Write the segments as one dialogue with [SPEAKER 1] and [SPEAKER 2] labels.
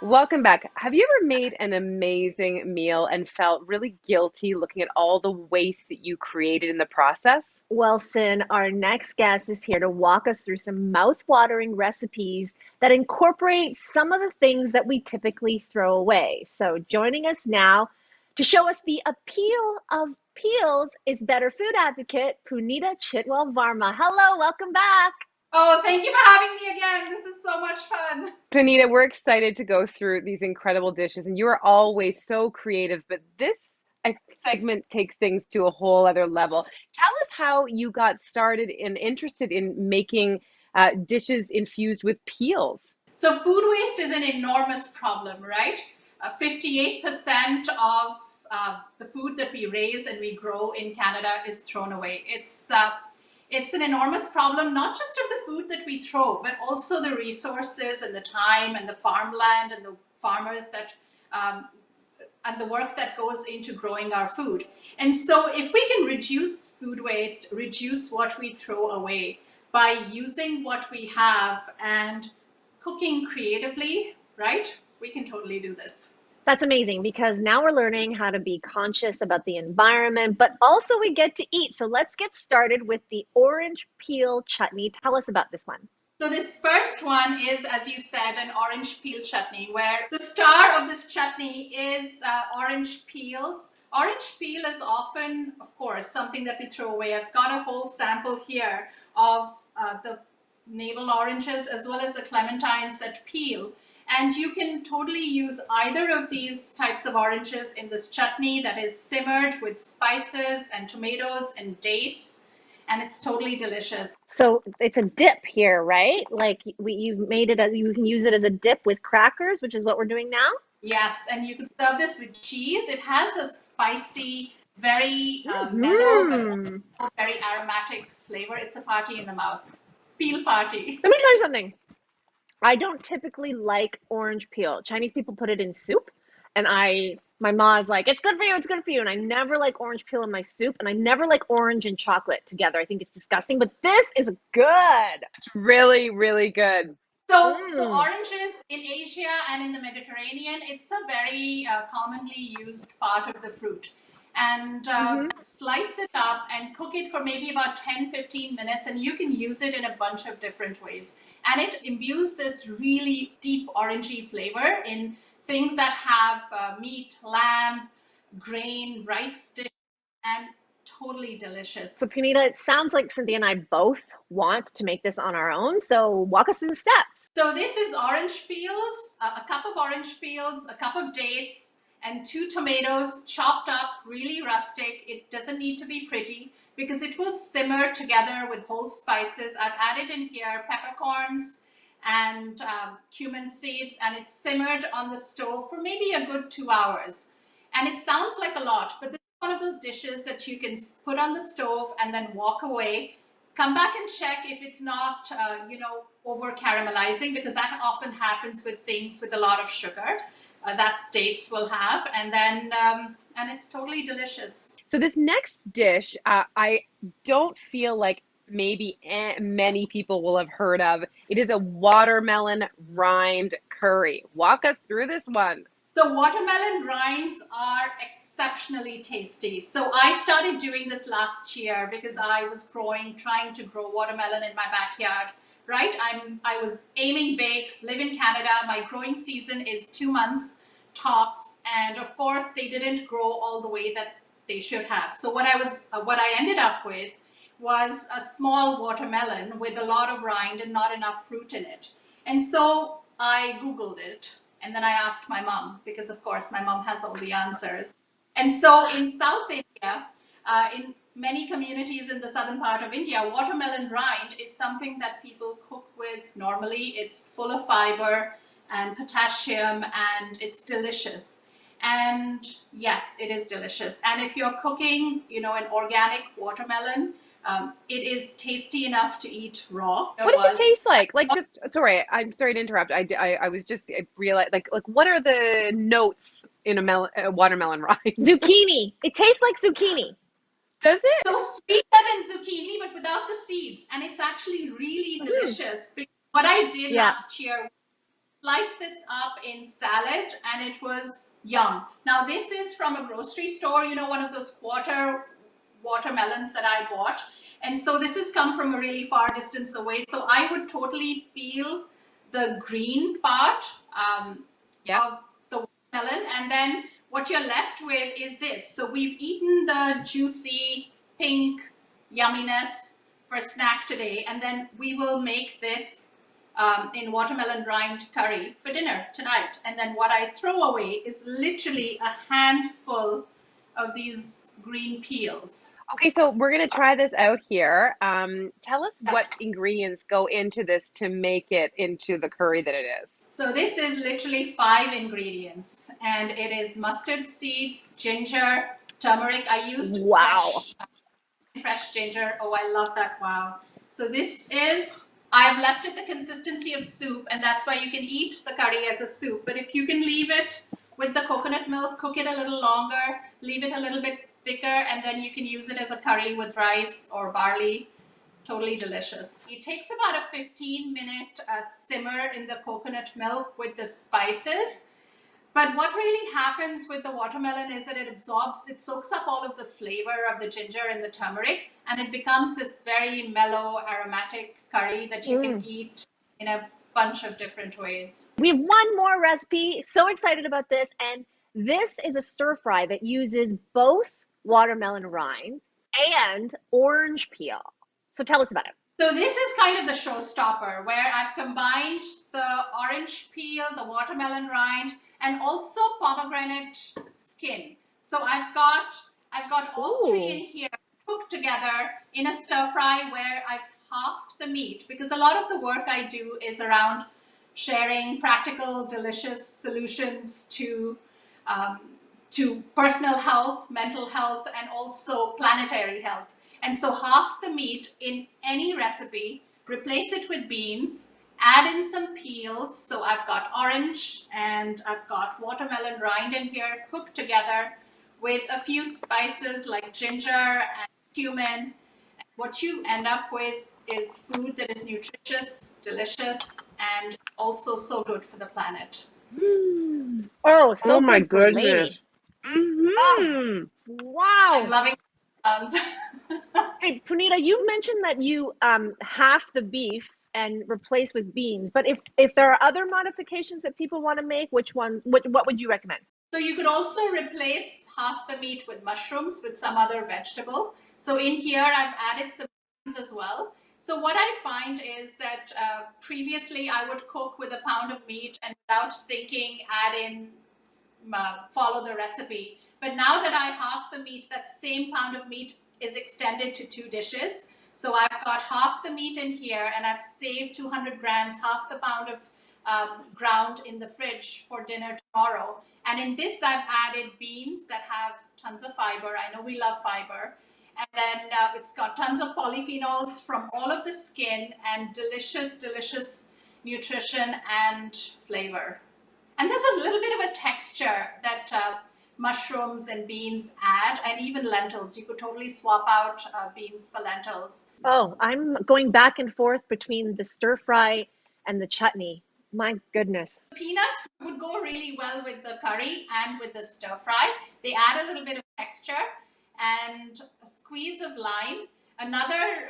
[SPEAKER 1] Welcome back. Have you ever made an amazing meal and felt really guilty looking at all the waste that you created in the process?
[SPEAKER 2] Well, Sin, our next guest is here to walk us through some mouth-watering recipes that incorporate some of the things that we typically throw away. So, joining us now to show us the appeal of peels is better food advocate Puneeta Chhitwal-Varma. Hello, welcome back.
[SPEAKER 3] Oh, thank you for having me again. This is so much fun.
[SPEAKER 1] Pinita, we're excited to go through these incredible dishes, and you are always so creative, but this segment takes things to a whole other level. Tell us how you got started and interested in making dishes infused with peels.
[SPEAKER 3] So, food waste is an enormous problem, right? 58% of the food that we raise and we grow in Canada is thrown away. It's an enormous problem, not just of the food that we throw, but also the resources and the time and the farmland and the farmers that and the work that goes into growing our food. And so if we can reduce food waste, reduce what we throw away by using what we have and cooking creatively, right? We can totally do this.
[SPEAKER 2] That's amazing because now we're learning how to be conscious about the environment, but also we get to eat. So let's get started with the orange peel chutney. Tell us about this one.
[SPEAKER 3] So this first one is, as you said, an orange peel chutney, where the star of this chutney is orange peels. Orange peel is often, of course, something that we throw away. I've got a whole sample here of the navel oranges as well as the clementines that peel. And you can totally use either of these types of oranges in this chutney that is simmered with spices and tomatoes and dates. And it's totally delicious.
[SPEAKER 2] So it's a dip here, right? Like you've made it as you can use it as a dip with crackers, which is what we're doing now.
[SPEAKER 3] Yes, and you can serve this with cheese. It has a spicy, very mellow, but
[SPEAKER 2] Hmm.
[SPEAKER 3] also very aromatic flavor. It's a party in the mouth. Peel party.
[SPEAKER 2] Let me tell you something. I don't typically like orange peel. Chinese people put it in soup, and my mom's like, it's good for you, it's good for you. And I never like orange peel in my soup, and I never like orange and chocolate together. I think it's disgusting, but this is good.
[SPEAKER 1] It's really, really good.
[SPEAKER 3] So
[SPEAKER 2] Mm.
[SPEAKER 3] oranges in Asia and in the Mediterranean, it's a very commonly used part of the fruit. And
[SPEAKER 2] Hmm.
[SPEAKER 3] slice it up and cook it for maybe about 10-15 minutes, and you can use it in a bunch of different ways. And it imbues this really deep orangey flavor in things that have meat, lamb, grain, rice dish, and totally delicious.
[SPEAKER 2] So, Punita, it sounds like Cynthia and I both want to make this on our own. So, walk us through the steps.
[SPEAKER 3] So this is orange peels, a cup of orange peels, a cup of dates, and 2 tomatoes chopped up, really rustic. It doesn't need to be pretty because it will simmer together with whole spices. I've added in here peppercorns and cumin seeds, and it's simmered on the stove for maybe a good 2 hours. And it sounds like a lot, but this is one of those dishes that you can put on the stove and then walk away. Come back and check if it's not, over caramelizing, because that often happens with things with a lot of sugar that dates will have, and it's totally delicious.
[SPEAKER 1] So this next dish, I don't feel like maybe many people will have heard of. It is a watermelon rind curry. Walk us through this one.
[SPEAKER 3] So watermelon rinds are exceptionally tasty. So I started doing this last year because I was trying to grow watermelon in my backyard. Right? I was aiming big, live in Canada. My growing season is 2 months tops. And of course they didn't grow all the way that they should have. So what I ended up with was a small watermelon with a lot of rind and not enough fruit in it. And so I Googled it, and then I asked my mom, because of course my mom has all the answers. And so in South India, in many communities in the southern part of India, watermelon rind is something that people cook with normally. It's full of fiber and potassium, and it's delicious. And yes, it is delicious. And if you're cooking, an organic watermelon, it is tasty enough to eat raw. It
[SPEAKER 1] What does it
[SPEAKER 3] was.
[SPEAKER 1] taste like? Like, just sorry, I'm sorry to interrupt. I was just I realized like what are the notes in a watermelon rind?
[SPEAKER 2] Zucchini. It tastes like zucchini.
[SPEAKER 1] Does it?
[SPEAKER 3] So sweeter than zucchini, but without the seeds. And it's actually really
[SPEAKER 2] Hmm.
[SPEAKER 3] delicious. What I did
[SPEAKER 2] Yeah.
[SPEAKER 3] last year, sliced this up in salad, and it was yum. Now, this is from a grocery store, one of those quarter watermelons that I bought. And so this has come from a really far distance away. So I would totally peel the green part
[SPEAKER 1] Yep.
[SPEAKER 3] of the watermelon. And then what you're left with is this. So we've eaten the juicy pink yumminess for a snack today. And then we will make this in watermelon rind curry for dinner tonight. And then what I throw away is literally a handful of these green peels.
[SPEAKER 1] Okay, so we're gonna try this out here. Tell us what
[SPEAKER 3] Yes.
[SPEAKER 1] ingredients go into this to make it into the curry that it is.
[SPEAKER 3] So this is literally 5 ingredients, and it is mustard seeds, ginger, turmeric. I used
[SPEAKER 2] Wow.
[SPEAKER 3] fresh ginger. Oh, I love that. Wow. So I've left it the consistency of soup, and that's why you can eat the curry as a soup. But if you can leave it with the coconut milk, cook it a little longer, leave it a little bit thicker, and then you can use it as a curry with rice or barley. Totally delicious. It takes about a 15-minute simmer in the coconut milk with the spices. But what really happens with the watermelon is that it soaks up all of the flavor of the ginger and the turmeric, and it becomes this very mellow, aromatic curry that you can eat in a bunch of different ways.
[SPEAKER 2] We have one more recipe. So excited about this. And this is a stir fry that uses both watermelon rinds and orange peel. So tell us about it.
[SPEAKER 3] So this is kind of the showstopper, where I've combined the orange peel, the watermelon rind, and also pomegranate skin. So I've got all 3 in here cooked together in a stir fry where I've halved the meat, because a lot of the work I do is around sharing practical, delicious solutions to personal health, mental health, and also planetary health. And so half the meat in any recipe, replace it with beans, add in some peels. So I've got orange and I've got watermelon rind in here, cooked together with a few spices like ginger and cumin. What you end up with is food that is nutritious, delicious, and also so good for the planet.
[SPEAKER 2] Oh, so
[SPEAKER 1] Oh my
[SPEAKER 2] good for Lainey.
[SPEAKER 1] goodness.
[SPEAKER 2] Oh, wow.
[SPEAKER 3] I'm loving the sounds.
[SPEAKER 2] Hey, Puneeta, you mentioned that you half the beef and replace with beans, but if there are other modifications that people want to make, which ones? What would you recommend?
[SPEAKER 3] So you could also replace half the meat with mushrooms with some other vegetable. So in here, I've added some beans as well. So what I find is that previously I would cook with a pound of meat and without thinking add in, follow the recipe. But now that I half the meat, that same pound of meat is extended to 2 dishes. So I've got half the meat in here, and I've saved 200 grams, half the pound of ground in the fridge for dinner tomorrow. And in this, I've added beans that have tons of fiber. I know we love fiber. And then it's got tons of polyphenols from all of the skin and delicious, delicious nutrition and flavor. And there's a little bit of a texture that mushrooms and beans add, and even lentils. You could totally swap out beans for lentils.
[SPEAKER 2] Oh, I'm going back and forth between the stir fry and the chutney. My goodness.
[SPEAKER 3] Peanuts would go really well with the curry and with the stir fry. They add a little bit of texture and a squeeze of lime. Another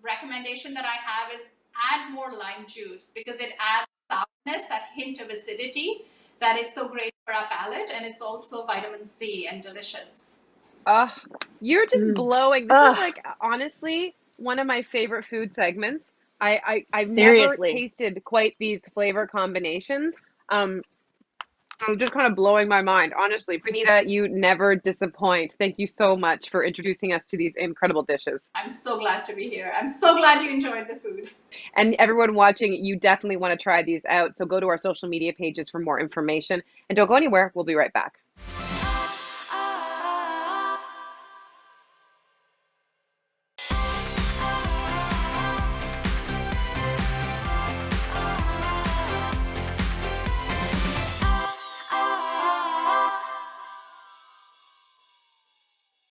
[SPEAKER 3] recommendation that I have is add more lime juice, because it adds sourness, that hint of acidity that is so great for our palate, and it's also vitamin C and delicious.
[SPEAKER 1] You're just blowing. This is like, honestly, one of my favorite food segments. I've never tasted quite these flavor combinations. I'm just kind of blowing my mind. Honestly, Pinita, you never disappoint. Thank you so much for introducing us to these incredible dishes.
[SPEAKER 3] I'm so glad to be here. I'm so glad you enjoyed the food.
[SPEAKER 1] And everyone watching, you definitely want to try these out. So go to our social media pages for more information. And don't go anywhere. We'll be right back.